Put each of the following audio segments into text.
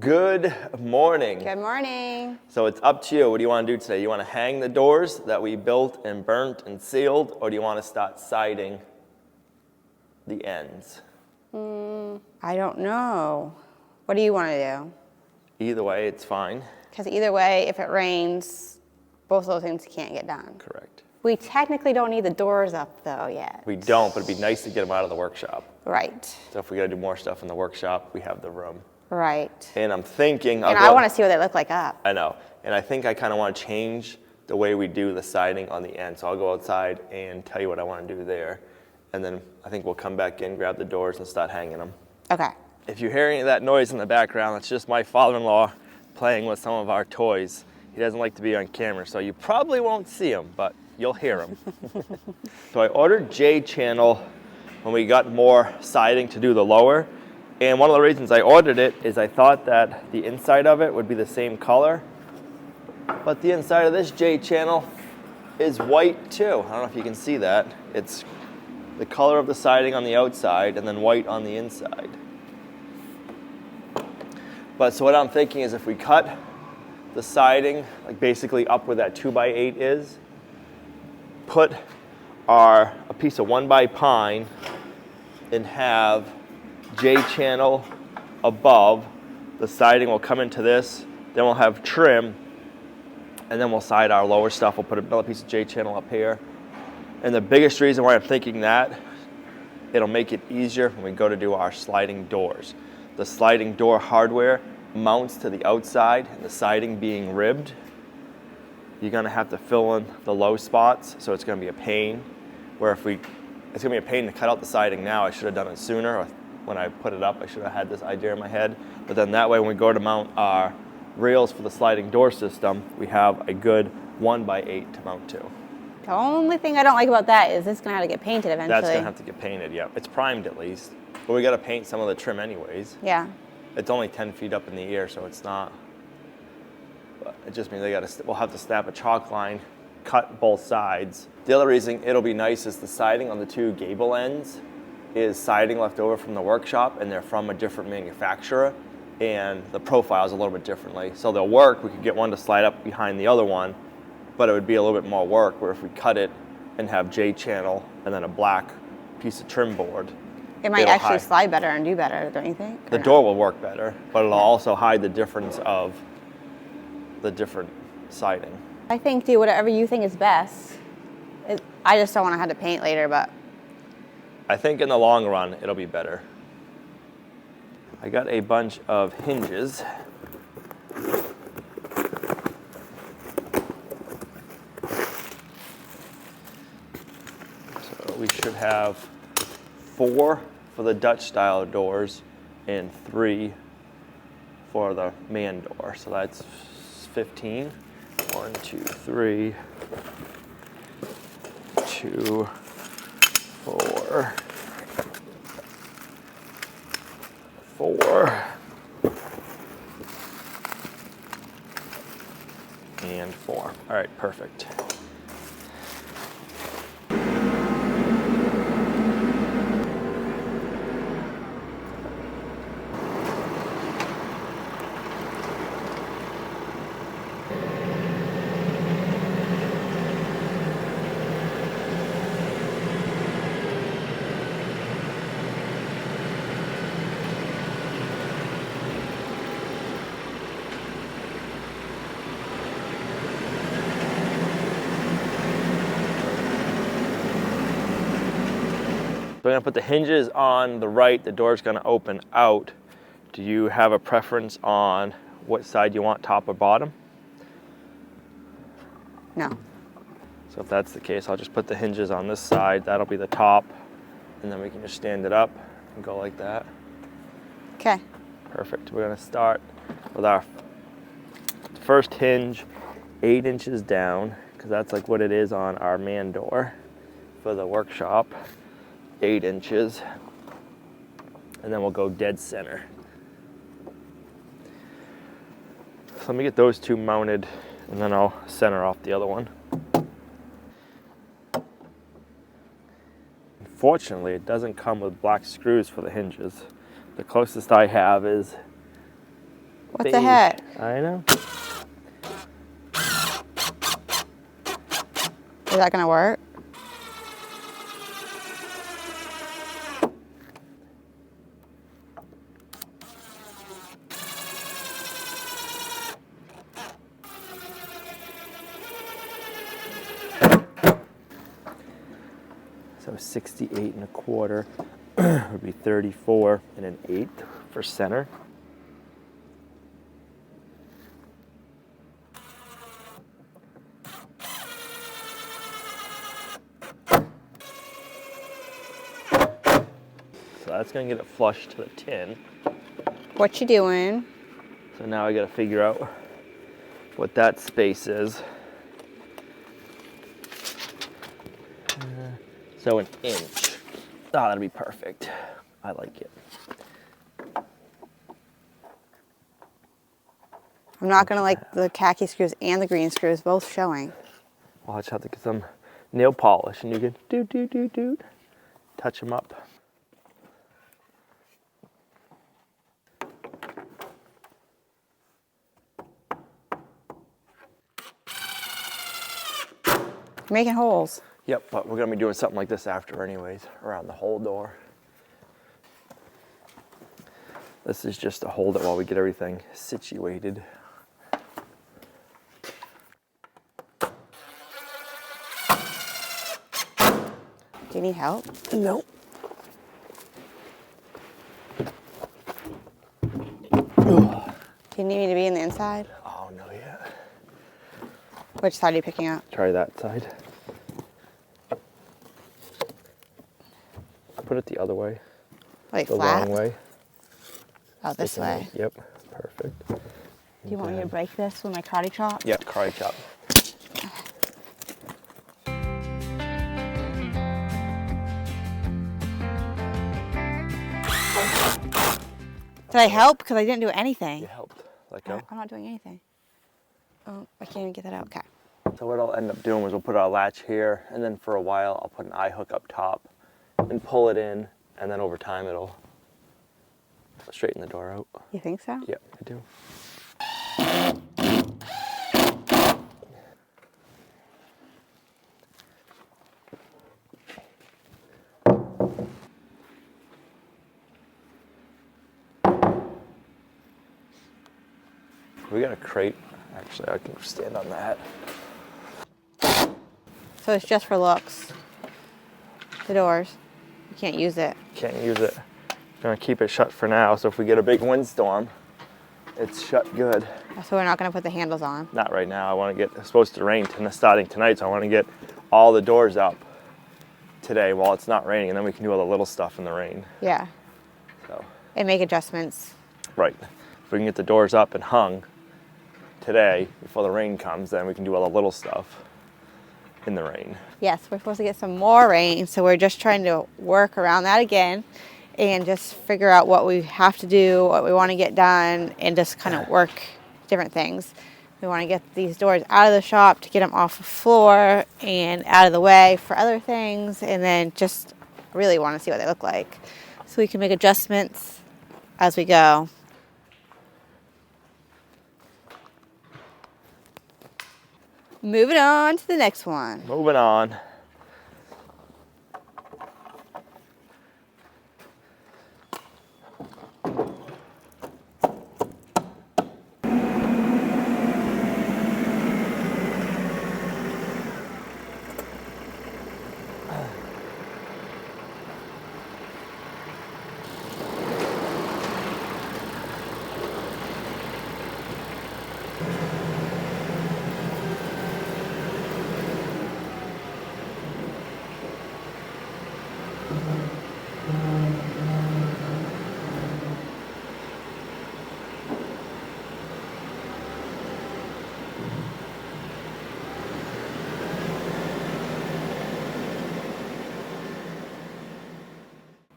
Good morning. Good morning. So it's up to you. What do you want to do today? You want to hang the doors that we built and burnt and sealed, or do you want to start siding the ends? I don't know. What do you want to do? Either way, it's fine. Because either way, if it rains, both of those things can't get done. Correct. We technically don't need the doors up though yet. We don't, but it'd be nice to get them out of the workshop. Right. So if we got to do more stuff in the workshop, we have the room. Right. And I'm thinking... I want to see what they look like up. I know. And I think I kind of want to change the way we do the siding on the end. So I'll go outside and tell you what I want to do there. And then I think we'll come back in, grab the doors, and start hanging them. Okay. If you hear any of that noise in the background, it's just my father-in-law playing with some of our toys. He doesn't like to be on camera, so you probably won't see him, but you'll hear him. So I ordered J-channel when we got more siding to do the lower. And one of the reasons I ordered it is I thought that the inside of it would be the same color. But the inside of this J-channel is white too. I don't know if you can see that. It's the color of the siding on the outside and then white on the inside. But so what I'm thinking is if we cut the siding, like basically up where that 2x8 is, put a piece of 1x pine and have J-channel above, the siding will come into this, then we'll have trim, and then we'll side our lower stuff. We'll put another piece of J-channel up here. And the biggest reason why I'm thinking that, it'll make it easier when we go to do our sliding doors. The sliding door hardware mounts to the outside, and the siding being ribbed, you're gonna have to fill in the low spots, so it's gonna be a pain. Where it's gonna be a pain to cut out the siding now. I should have done it sooner, or when I put it up, I should have had this idea in my head. But then that way, when we go to mount our rails for the sliding door system, we have a good 1x8 to mount to. The only thing I don't like about that is it's going to have to get painted eventually. That's going to have to get painted, yeah. It's primed at least. But we got to paint some of the trim anyways. Yeah. It's only 10 feet up in the air, so it's not. But it just means we'll have to snap a chalk line, cut both sides. The other reason it'll be nice is the siding on the two gable ends is siding left over from the workshop, and they're from a different manufacturer, and the profile is a little bit differently. So they'll work. We could get one to slide up behind the other one, but it would be a little bit more work, where if we cut it and have J-channel and then a black piece of trim board, it might actually slide better and do better, don't you think? The door will work better, but it'll also hide the difference of the different siding. I think do whatever you think is best. I just don't want to have to paint later, but I think in the long run, it'll be better. I got a bunch of hinges. So we should have 4 for the Dutch style doors and 3 for the man door. So that's 15. 1, 2, 3, 2, 4, 4, and 4. All right, perfect. So I'm gonna put the hinges on the right, the door's gonna open out. Do you have a preference on what side you want, top or bottom? no. So if that's the case, I'll just put the hinges on this side, that'll be the top, and then we can just stand it up and go like that. Okay. Perfect. We're gonna start with our first hinge, 8 inches down, because that's like what it is on our man door for the workshop. 8 inches, and then we'll go dead center. So let me get those 2 mounted, and then I'll center off the other one. Unfortunately, it doesn't come with black screws for the hinges. The closest I have is What the heck? I know. Is that gonna work? So 68 1/4 would be 34 1/8 for center. So that's gonna get it flush to the tin. What you doing? So now I gotta figure out what that space is. So 1 inch. Oh, that'll be perfect. I like it. I'm not gonna like the khaki screws and the green screws both showing. I'll just have to get some nail polish and you can do, touch them up. You're making holes. Yep, but we're gonna be doing something like this after anyways, around the whole door. This is just to hold it while we get everything situated. Do you need help? No. Do you need me to be in the inside? Oh, no, yeah. Which side are you picking up? Try that side. Put it the other way. Like The flat? wrong way. Oh, this Sticking way. it. Yep, perfect. Do you want me to break this with my karate chop? Yep, karate chop. Did I help? Because I didn't do anything. You helped. Let go. I'm not doing anything. Oh, I can't even get that out. Okay. So what I'll end up doing is we'll put our latch here, and then for a while I'll put an eye hook up top and pull it in, and then over time it'll straighten the door out. You think so? Yep, I do. We got a crate. Actually, I can stand on that. So it's just for looks. The doors. You can't use it. Can't use it. Gonna keep it shut for now, so if we get a big windstorm, it's shut good. So we're not going to put the handles on. Not right now. I want to get, it's supposed to rain starting tonight, so I want to get all the doors up today while it's not raining, and then we can do all the little stuff in the rain. Yeah. So, And make adjustments. right. If we can get the doors up and hung today before the rain comes, then we can do all the little stuff in the rain. Yes, we're supposed to get some more rain, so we're just trying to work around that again and just figure out what we have to do, what we want to get done, and just kind of work different things. We want to get these doors out of the shop to get them off the floor and out of the way for other things, and then just really want to see what they look like so we can make adjustments as we go. Moving on to the next one. Moving on.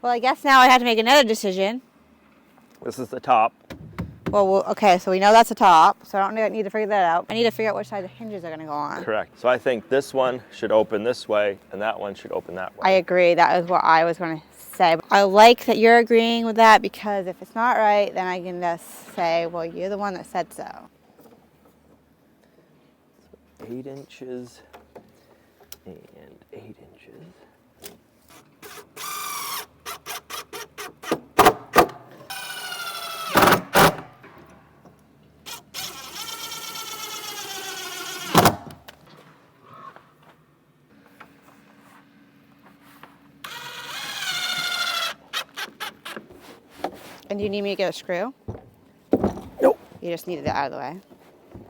Well, I guess now I have to make another decision. This is the top. Well, okay, so we know that's the top, so I don't need to figure that out. I need to figure out which side the hinges are going to go on. Correct. So I think this one should open this way, and that one should open that way. I agree. That is what I was going to say. I like that you're agreeing with that, because if it's not right, then I can just say, well, you're the one that said so. 8 inches and 8 inches. And do you need me to get a screw? Nope. You just needed it out of the way.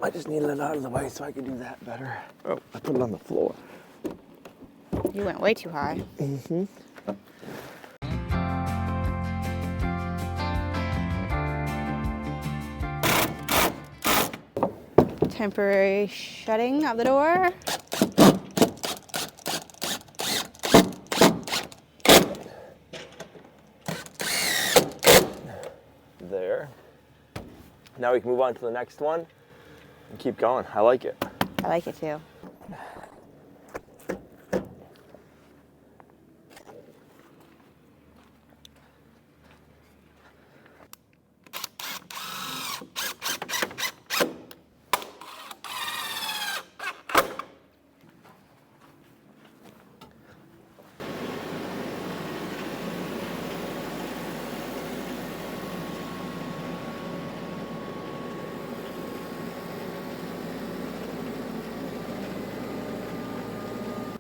I just needed it out of the way so I could do that better. Oh, I put it on the floor. You went way too high. Mm-hmm. Temporary shutting of the door. There. Now we can move on to the next one and keep going. I like it. I like it too.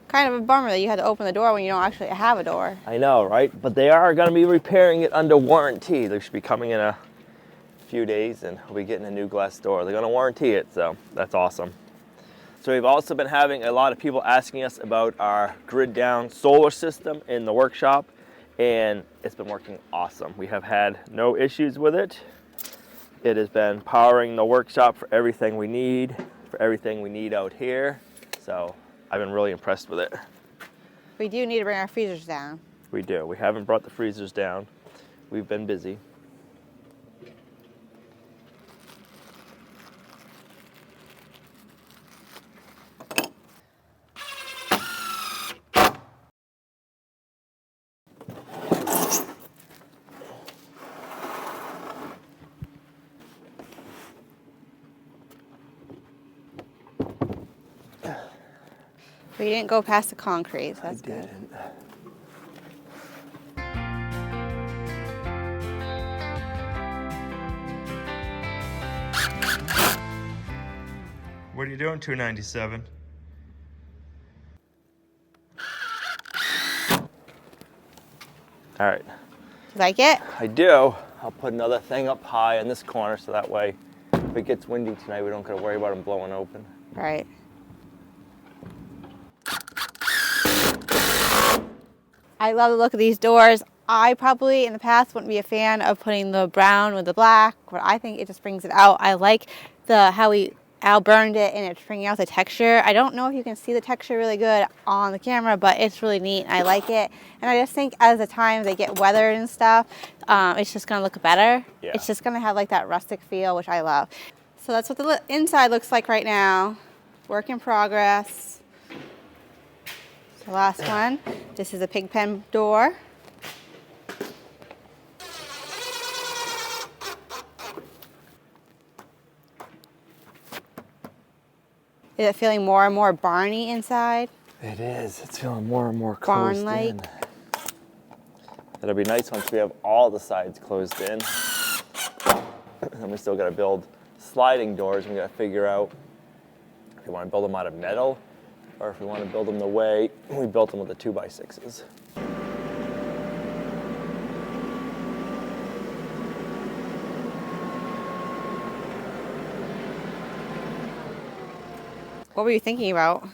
Kind of a bummer that you had to open the door when you don't actually have a door. I know, right? But they are going to be repairing it under warranty. They should be coming in a few days and we'll be getting a new glass door. They're going to warranty it, so that's awesome. So we've also been having a lot of people asking us about our grid down solar system in the workshop, and it's been working awesome. We have had no issues with it. It has been powering the workshop for everything we need out here. So I've been really impressed with it. We do need to bring our freezers down. We do. We haven't brought the freezers down. We've been busy. We didn't go past the concrete, so that's I good. didn't. What are you doing, 297? All right. You like it? I do. I'll put another thing up high in this corner so that way if it gets windy tonight, we don't got to worry about them blowing open. Right. I love the look of these doors. I probably in the past wouldn't be a fan of putting the brown with the black, but I think it just brings it out. I like how Al burned it and it's bringing out the texture. I don't know if you can see the texture really good on the camera, but it's really neat. I like it. And I just think as the time they get weathered and stuff, it's just gonna look better. Yeah. It's just gonna have like that rustic feel, which I love. So that's what the inside looks like right now. Work in progress. The last one, this is a pig pen door. Is it feeling more and more barny inside? It is. It's feeling more and more closed Barn-like. in. It'll be nice once we have all the sides closed in. And we still got to build sliding doors. We got to figure out if we want to build them out of metal or if we want to build them the way we built them with the 2x6s. What were you thinking about?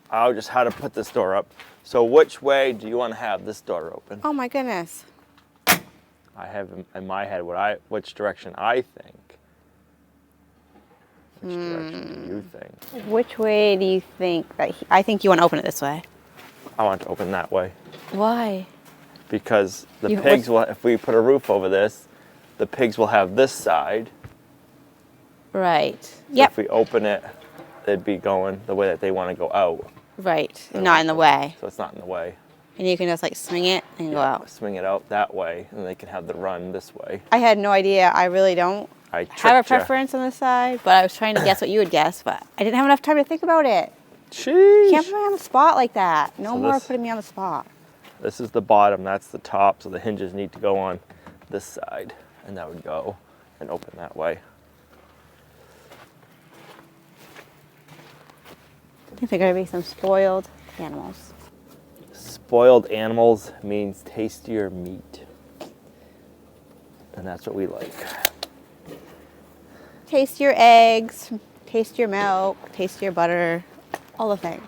Oh, just how to put this door up. So which way do you want to have this door open? Oh my goodness. I have in my head which direction I think. Which direction do you think? Which way do you think I think you want to open it this way. I want it to open that way. Why? Because the pigs will, if we put a roof over this, the pigs will have this side. Right. So Yep. if we open it, they'd be going the way that they want to go out. Right. Not in the way. So it's not in the way. And you can just like swing it and go out. Swing it out that way, and they can have the run this way. I had no idea. I really don't have a preference on this side, but I was trying to guess what you would guess, but I didn't have enough time to think about it. Sheesh. You can't put me on the spot like that. No So more putting me on the spot. This is the bottom, that's the top, so the hinges need to go on this side, and that would go and open that way. I think they're going to be some spoiled animals. Spoiled animals means tastier meat. And that's what we like. Taste your eggs, taste your milk, taste your butter, all the things.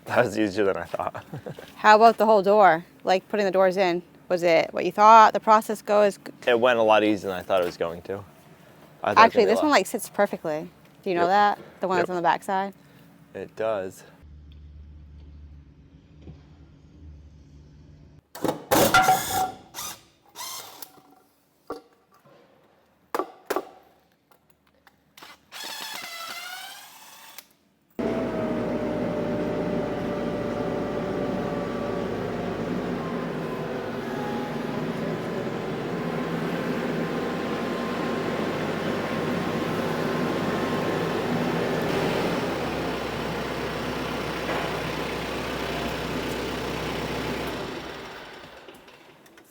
That was easier than I thought. How about the whole door? Like putting the doors in? Was it what you thought? The process goes? It went a lot easier than I thought it was going to. Actually, this one like sits perfectly. Do you know that? The one that's on the back side? It does.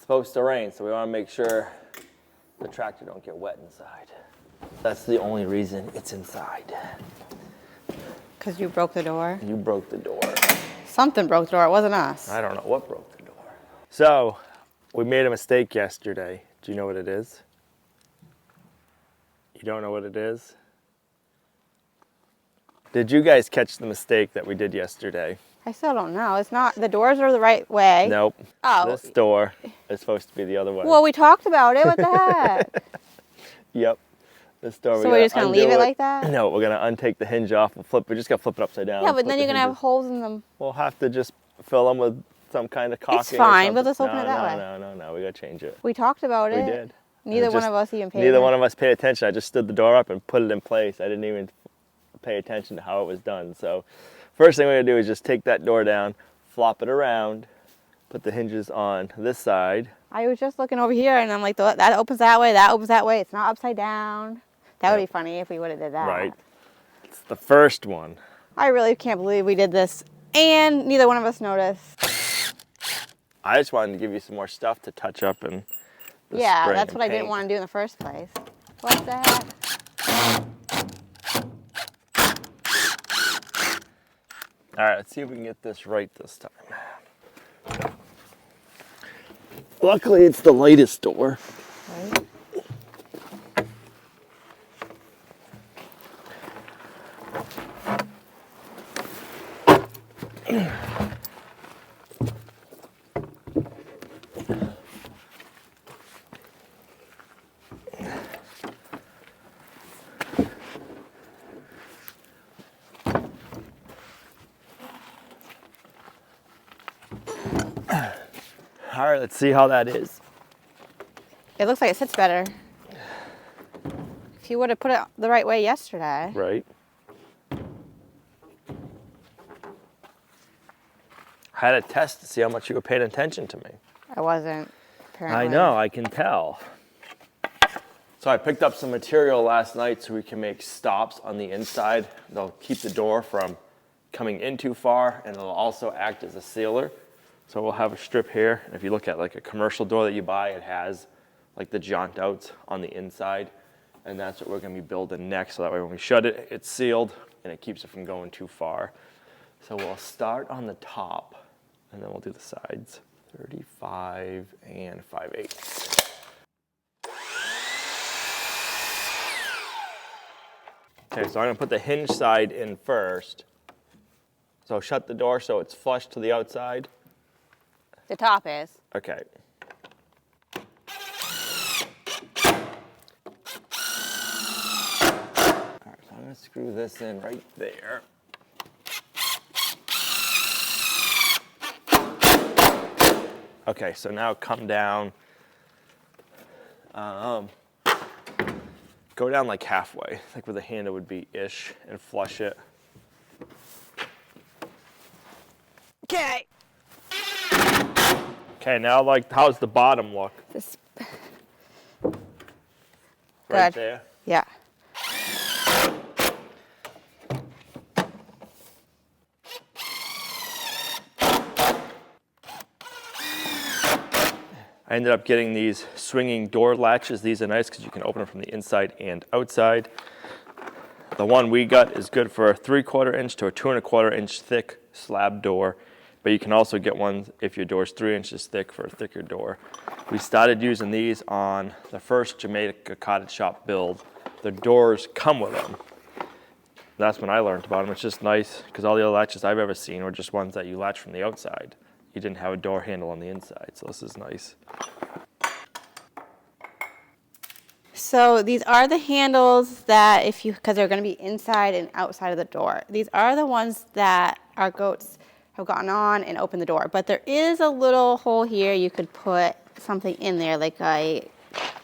Supposed to rain, so we want to make sure the tractor don't get wet inside. That's the only reason it's inside. Because you broke the door? You broke the door. Something broke the door, it wasn't us. I don't know what broke the door. So, we made a mistake yesterday. Do you know what it is? You don't know what it is? Did you guys catch the mistake that we did yesterday? I still don't know. It's not, the doors are the right way. Nope. Oh. This door is supposed to be the other way. Well, we talked about it. What the heck? Yep. This door. So we're just going to leave it like that? No, we're going to untake the hinge off. We just got to flip it upside down. Yeah, but then you're going to have holes in them. We'll have to just fill them with some kind of caulking. It's fine. We'll just open it that way. No. We got to change it. We talked about it. We did. Neither one of us even paid Neither one of us paid attention. I just stood the door up and put it in place. I didn't even pay attention to how it was done. So first thing we're going to do is just take that door down, flop it around, put the hinges on this side. I was just looking over here and I'm like, that opens that way, that opens that way. It's not upside down. That would be funny if we would have did that. Right. It's the first one. I really can't believe we did this and neither one of us noticed. I just wanted to give you some more stuff to touch up and yeah, that's what I didn't want to do in the first place. What the heck? All right, let's see if we can get this right this time. Luckily, it's the lightest door. Right. All right, let's see how that is. It looks like it sits better. If you would have put it the right way yesterday. Right. I had a test to see how much you were paying attention to me. I wasn't, apparently. I know, I can tell. So I picked up some material last night so we can make stops on the inside. They'll keep the door from coming in too far, and it'll also act as a sealer. So we'll have a strip here. And if you look at like a commercial door that you buy, it has like the jaunt outs on the inside. And that's what we're gonna be building next. So that way when we shut it, it's sealed and it keeps it from going too far. So we'll start on the top and then we'll do the sides. 35 and 5/8. Okay, so I'm gonna put the hinge side in first. So shut the door so it's flush to the outside. The top is. Okay. All right, so I'm gonna screw this in right there. Okay, so now come down, go down like halfway, like where the handle would be ish, and flush it. Okay. Okay, now like, how's the bottom look? This. Right Good. there? Yeah. I ended up getting these swinging door latches. These are nice because you can open them from the inside and outside. The one we got is good for a 3/4 inch to a 2 1/4 inch thick slab door, but you can also get one if your door's 3 inches thick for a thicker door. We started using these on the first Jamaica cottage shop build. The doors come with them. That's when I learned about them. It's just nice because all the other latches I've ever seen were just ones that you latch from the outside. You didn't have a door handle on the inside, so this is nice. So these are the handles that because they're going to be inside and outside of the door. These are the ones that our goats have gotten on and opened the door. But there is a little hole here you could put something in there, like a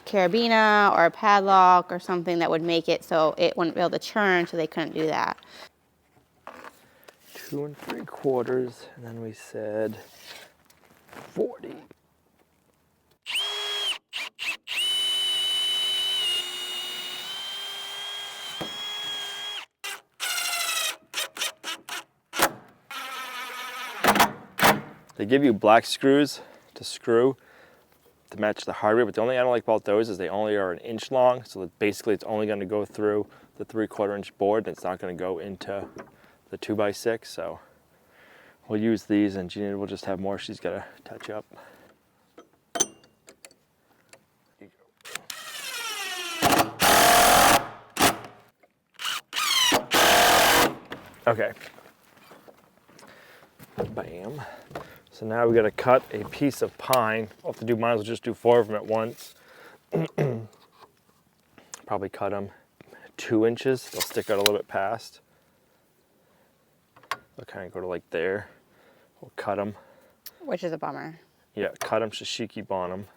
carabiner or a padlock or something that would make it so it wouldn't be able to churn, so they couldn't do that. 2 3/4, and then we said 40. They give you black screws to screw to match the hardware, but the only thing I don't like about those is they only are 1 inch long, so that basically it's only going to go through the 3/4 inch board, and it's not going to go into the 2x6, so we'll use these, and Gina will just have more she's got to touch up. Okay. Bam. So now we got to cut a piece of pine. We'll have to do, might as well just do 4 of them at once. Probably cut them 2 inches. They'll stick out a little bit past. They'll kind of go to like there. We'll cut them. Which is a bummer. Yeah, cut them shishiki on them.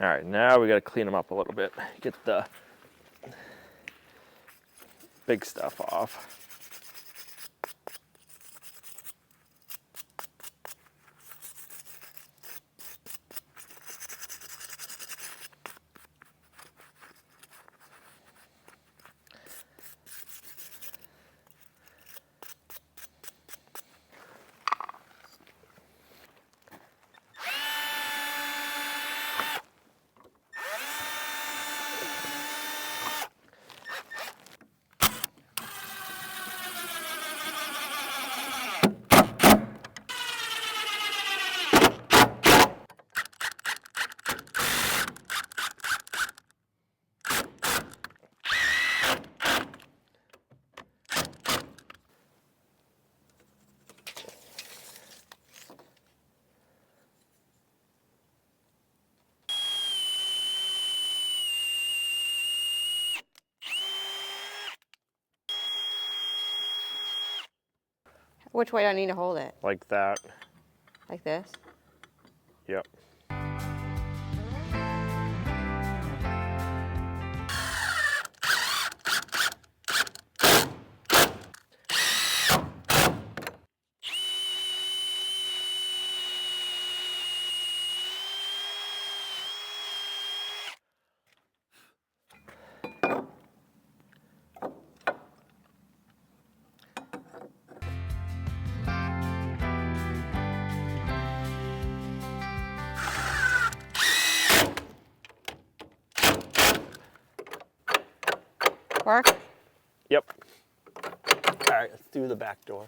All right, now we got to clean them up a little bit. Get the big stuff off. Which way do I need to hold it? Like that. Like this? Yep. work? Yep. All right, let's do the back door.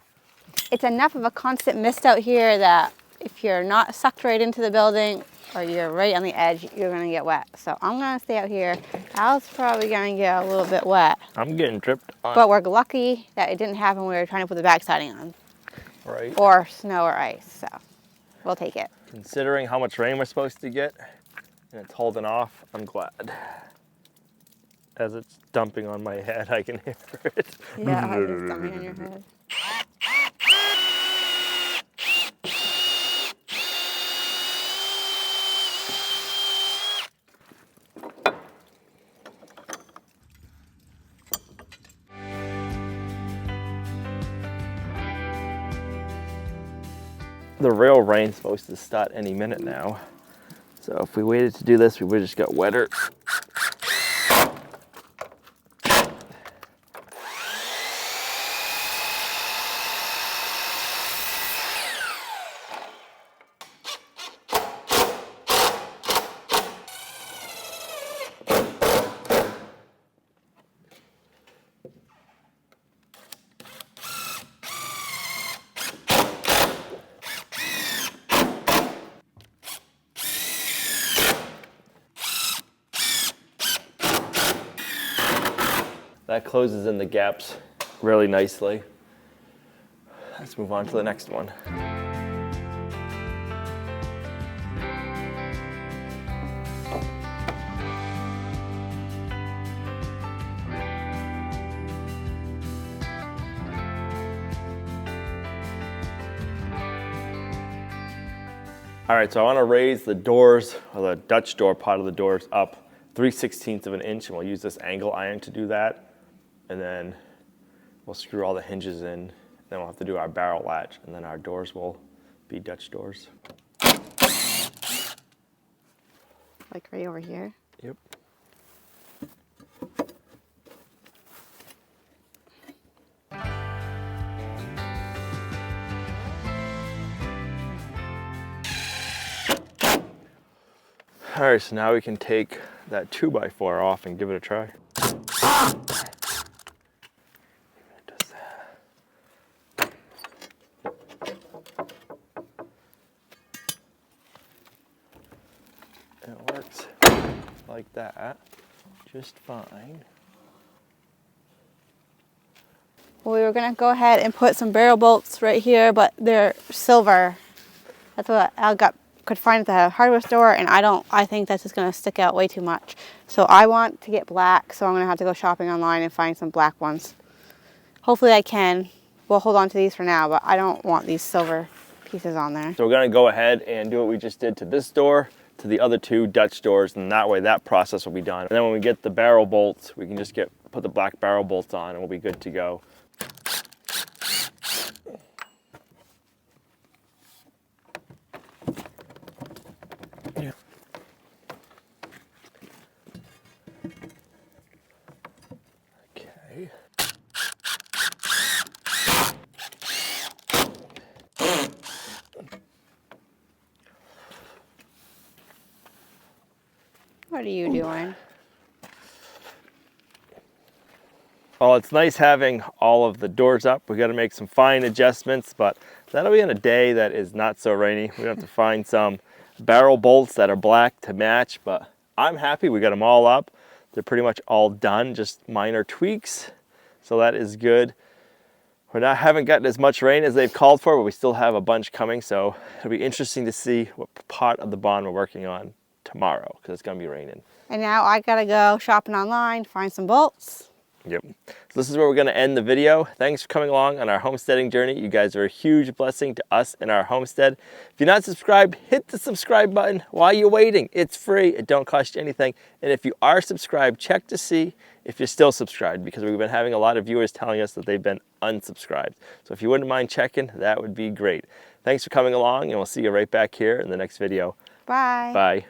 It's enough of a constant mist out here that if you're not sucked right into the building or you're right on the edge, you're gonna get wet. So I'm gonna stay out here. Al's probably gonna get a little bit wet. I'm getting dripped on. But we're lucky that it didn't happen when we were trying to put the back siding on. Right. Or snow or ice, so we'll take it. Considering how much rain we're supposed to get, and it's holding off, I'm glad. As it's dumping on my head, I can hear it. Yeah, it's dumping on your head. The real rain's supposed to start any minute now. So if we waited to do this, we would have just got wetter. That closes in the gaps really nicely. Let's move on to the next one. All right, so I want to raise the doors, or the Dutch door part of the doors up 3/16 of an inch, and we'll use this angle iron to do that. And then we'll screw all the hinges in. Then we'll have to do our barrel latch, and then our doors will be Dutch doors. Like right over here? Yep. All right, so now we can take that 2x4 off and give it a try. It works like that, just fine. Well, we were gonna go ahead and put some barrel bolts right here, but they're silver. That's what Al could find at the hardware store, and I think that's just gonna stick out way too much. So I want to get black, so I'm gonna have to go shopping online and find some black ones. Hopefully I can. We'll hold on to these for now, but I don't want these silver pieces on there. So we're gonna go ahead and do what we just did to this door, to the other two Dutch doors, and that way that process will be done. And then when we get the barrel bolts, we can just put the black barrel bolts on and we'll be good to go. Okay. What are you doing? Well, it's nice having all of the doors up. We got to make some fine adjustments, but that'll be on a day that is not so rainy. We have to find some barrel bolts that are black to match, but I'm happy we got them all up. They're pretty much all done, just minor tweaks. So that is good. Haven't gotten as much rain as they've called for, but we still have a bunch coming. So it'll be interesting to see what part of the barn we're working on tomorrow, because it's gonna be raining. And now I gotta go shopping online, find some bolts. Yep. So this is where we're going to end the video. Thanks for coming along on our homesteading journey. You guys are a huge blessing to us and our homestead. If you're not subscribed, hit the subscribe button while you're waiting. It's free. It don't cost you anything. And if you are subscribed, check to see if you're still subscribed, because we've been having a lot of viewers telling us that they've been unsubscribed. So if you wouldn't mind checking, that would be great. Thanks for coming along, and we'll see you right back here in the next video. Bye. Bye.